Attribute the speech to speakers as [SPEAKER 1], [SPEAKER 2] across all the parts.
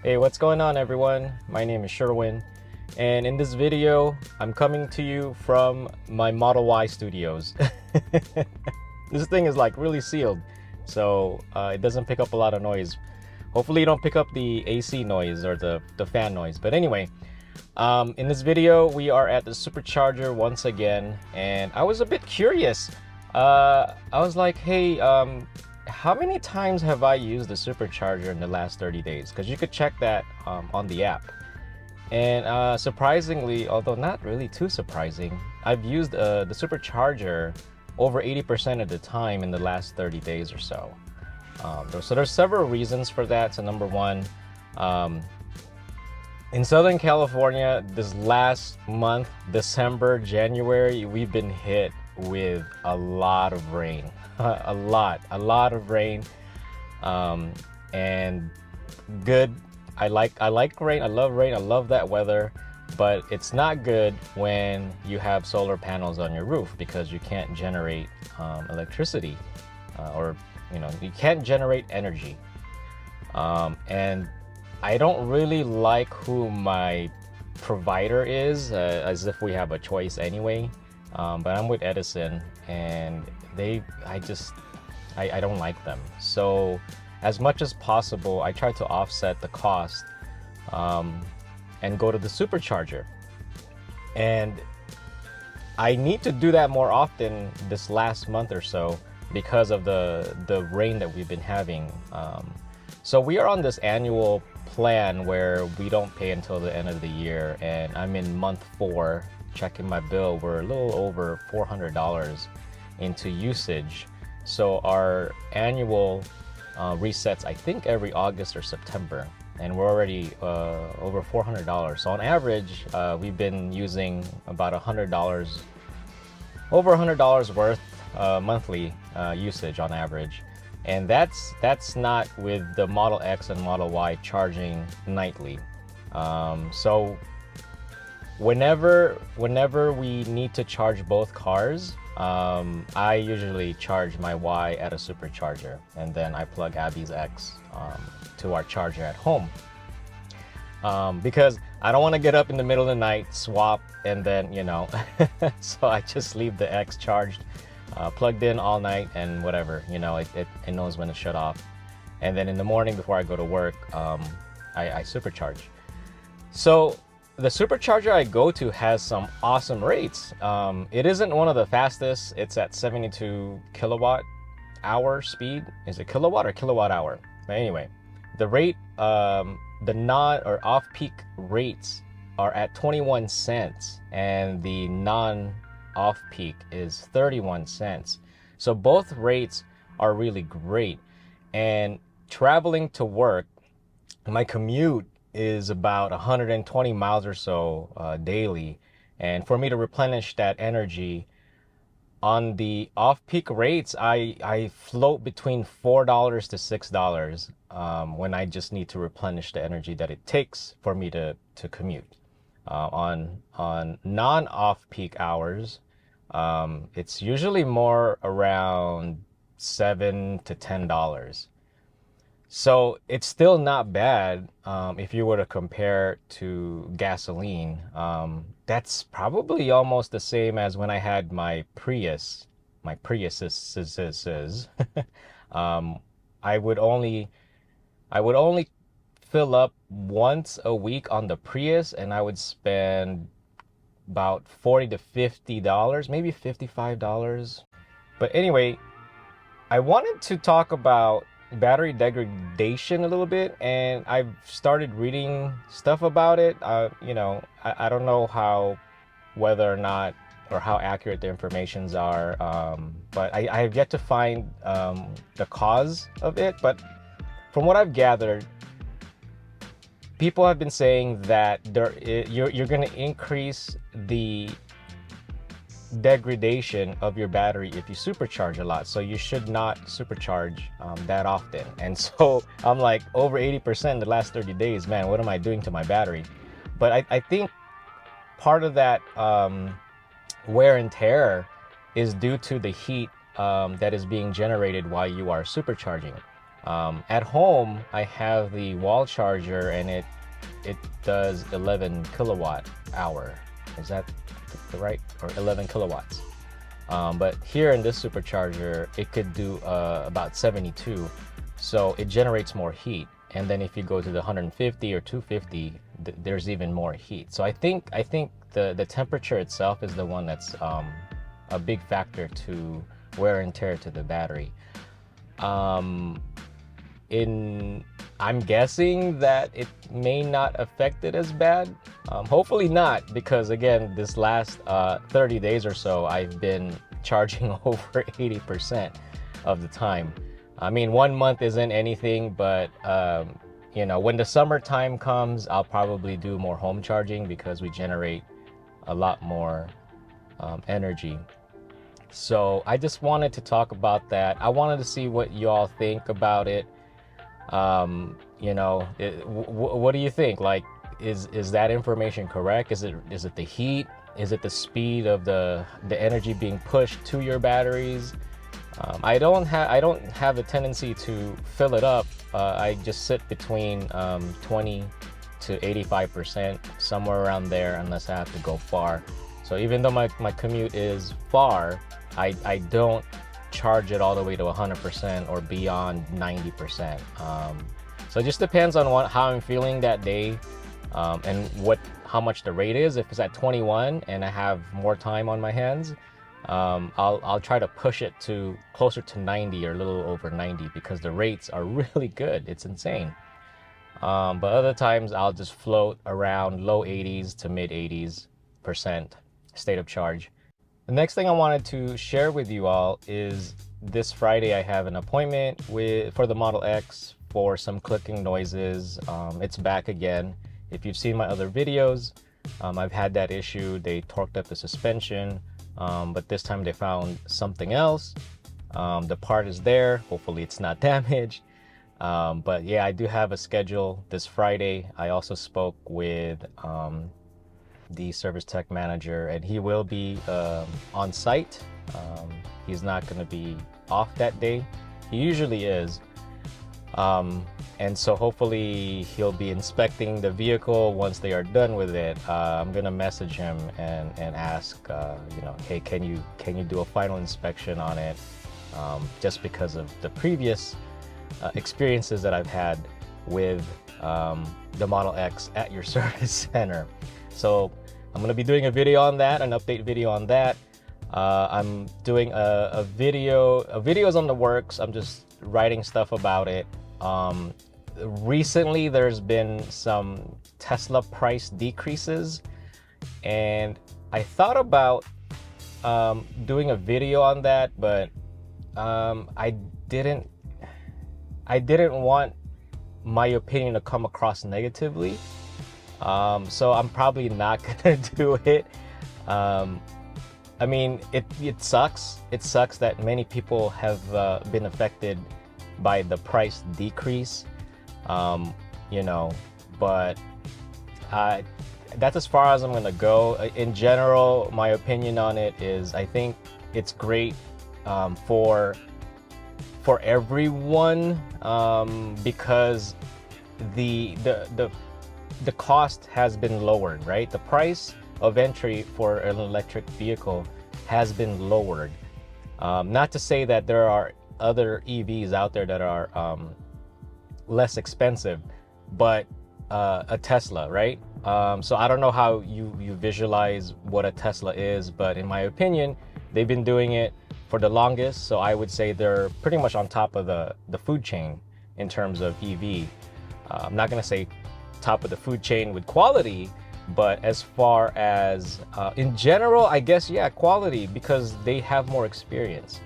[SPEAKER 1] Hey, what's going on, everyone? My name is Sherwin, and in this video, I'm coming to you from my Model Y studios. This thing is like really sealed, so it doesn't pick up a lot of noise. Hopefully, you don't pick up the AC noise or the fan noise. But anyway, in this video, we are at the supercharger once again, and I was a bit curious. I was like, hey, how many times have I used the supercharger in the last 30 days? Because you could check that on the app. And surprisingly, although not really too surprising, I've used the supercharger over 80% of the time in the last 30 days or so. So there's several reasons for that. So number one, um, in Southern California, this last month, December, January, we've been hit with a lot of rain. a lot of rain. And good. I like rain. I love rain. I love that weather. But it's not good when you have solar panels on your roof because you can't generate electricity, or you can't generate energy. And I don't really like who my provider is, as if we have a choice anyway. But I'm with Edison, and I don't like them. So as much as possible, I try to offset the cost, and go to the supercharger. And I need to do that more often this last month or so because of the rain that we've been having. So we are on this annual plan where we don't pay until the end of the year, and I'm in month 4. Checking my bill, we're a little over $400 into usage. So our annual resets, I think, every August or September, and we're already over $400. So on average, we've been using about $100, over $100 worth monthly usage on average. And that's not with the Model X and Model Y charging nightly. So whenever we need to charge both cars, I usually charge my Y at a supercharger, and then I plug Abby's X to our charger at home. Because I don't want to get up in the middle of the night, swap, and then so I just leave the X charged, plugged in all night, and whatever, it knows when to shut off. And then in the morning before I go to work, I supercharge. So the supercharger I go to has some awesome rates. It isn't one of the fastest. It's at 72 kilowatt hour speed. Is it kilowatt or kilowatt hour? But anyway, the rate, the non or off-peak rates are at 21 cents, and the non-off-peak is 31 cents. So both rates are really great. And traveling to work, my commute is about 120 miles or so daily. And for me to replenish that energy on the off-peak rates, I float between $4 to $6 when I just need to replenish the energy that it takes for me to commute. On non-off-peak hours, it's usually more around $7 to $10. So it's still not bad if you were to compare to gasoline. That's probably almost the same as when I had my Prius, my Priuses. um, I would only fill up once a week on the Prius, and I would spend about $40 to $50, maybe $55. But anyway, I wanted to talk about battery degradation a little bit, and I've started reading stuff about it. I don't know whether or not or how accurate the informations are, but I have yet to find the cause of it. But from what I've gathered, people have been saying that you're going to increase the degradation of your battery if you supercharge a lot. So you should not supercharge that often. And so I'm like, over 80% in the last 30 days, man, what am I doing to my battery? But I think part of that wear and tear is due to the heat that is being generated while you are supercharging. At home, I have the wall charger, and it does 11 kilowatt hour. Is that the right, or 11 kilowatts? But here in this supercharger, it could do about 72, so it generates more heat. And then if you go to the 150 or 250, there's even more heat. So I think the temperature itself is the one that's a big factor to wear and tear to the battery. I'm guessing that it may not affect it as bad. Hopefully not, because again, this last 30 days or so, I've been charging over 80% of the time. I mean, 1 month isn't anything, but you know, when the summertime comes, I'll probably do more home charging because we generate a lot more energy. So I just wanted to talk about that. I wanted to see what y'all think about it. You know, what do you think? Like, is that information correct? Is it the heat? Is it the speed of the energy being pushed to your batteries? I don't have a tendency to fill it up. I just sit between 20 to 85%, somewhere around there, unless I have to go far. So even though my commute is far, I don't charge it all the way to 100% or beyond 90%. So it just depends on how I'm feeling that day, and how much the rate is. If it's at 21 and I have more time on my hands, I'll try to push it to closer to 90 or a little over 90, because the rates are really good. It's insane. But other times I'll just float around low 80s to mid 80s% state of charge. The next thing I wanted to share with you all is this Friday I have an appointment for the Model X for some clicking noises. It's back again. If you've seen my other videos, I've had that issue. They torqued up the suspension, but this time they found something else. The part is there. Hopefully it's not damaged. But yeah, I do have a schedule this Friday. I also spoke with the service tech manager, and he will be on site. He's not going to be off that day. He usually is. And so hopefully he'll be inspecting the vehicle once they are done with it. I'm gonna message him and ask, you know, hey, can you do a final inspection on it? Just because of the previous experiences that I've had with the Model X at your service center. So I'm gonna be doing a video on that, an update video on that. I'm doing a video's on the works. I'm just writing stuff about it. Recently there's been some Tesla price decreases, and I thought about doing a video on that, but I didn't want my opinion to come across negatively, so I'm probably not gonna do it. I mean, it sucks. It sucks that many people have been affected by the price decrease, you know, but that's as far as I'm gonna go. In general, my opinion on it is I think it's great for everyone, because the cost has been lowered, right? The price of entry for an electric vehicle has been lowered. Not to say that there are other EVs out there that are less expensive, but a Tesla, right? So I don't know how you visualize what a Tesla is, but in my opinion, they've been doing it for the longest. So I would say they're pretty much on top of the food chain in terms of EV. I'm not gonna say top of the food chain with quality, but as far as in general, I guess, yeah, quality, because they have more experience.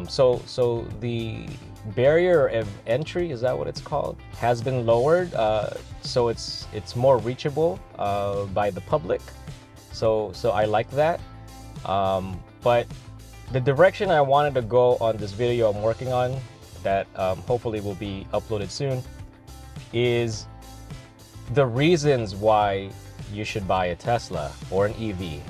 [SPEAKER 1] So the barrier of entry, is that what it's called, has been lowered, so it's more reachable by the public. So I like that. But the direction I wanted to go on this video I'm working on, that hopefully will be uploaded soon, is the reasons why you should buy a Tesla or an EV.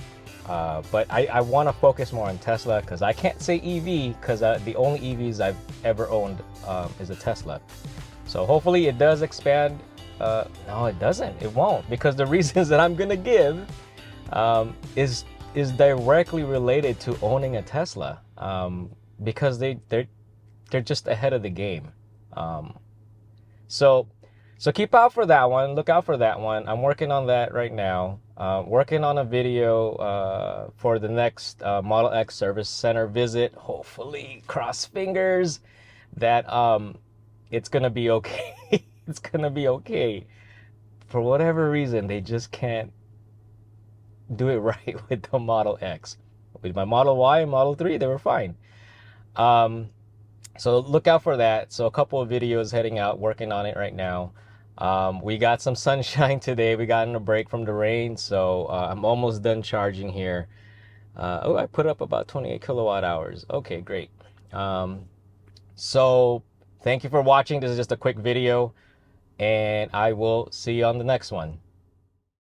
[SPEAKER 1] But I want to focus more on Tesla because I can't say EV because the only EVs I've ever owned is a Tesla. So hopefully it does expand. No, it doesn't. It won't, because the reasons that I'm gonna give is directly related to owning a Tesla, because they're just ahead of the game. So keep out for that one. Look out for that one. I'm working on that right now. Working on a video for the next Model X Service Center visit. Hopefully, cross fingers that it's gonna be okay. It's gonna be okay. For whatever reason, they just can't do it right with the Model X. With my Model Y and Model 3, they were fine. So look out for that. So a couple of videos heading out, working on it right now. We got some sunshine today. We got a break from the rain, so I'm almost done charging here. Oh, I put up about 28 kilowatt hours. Okay, great. So thank you for watching. This is just a quick video, and I will see you on the next one.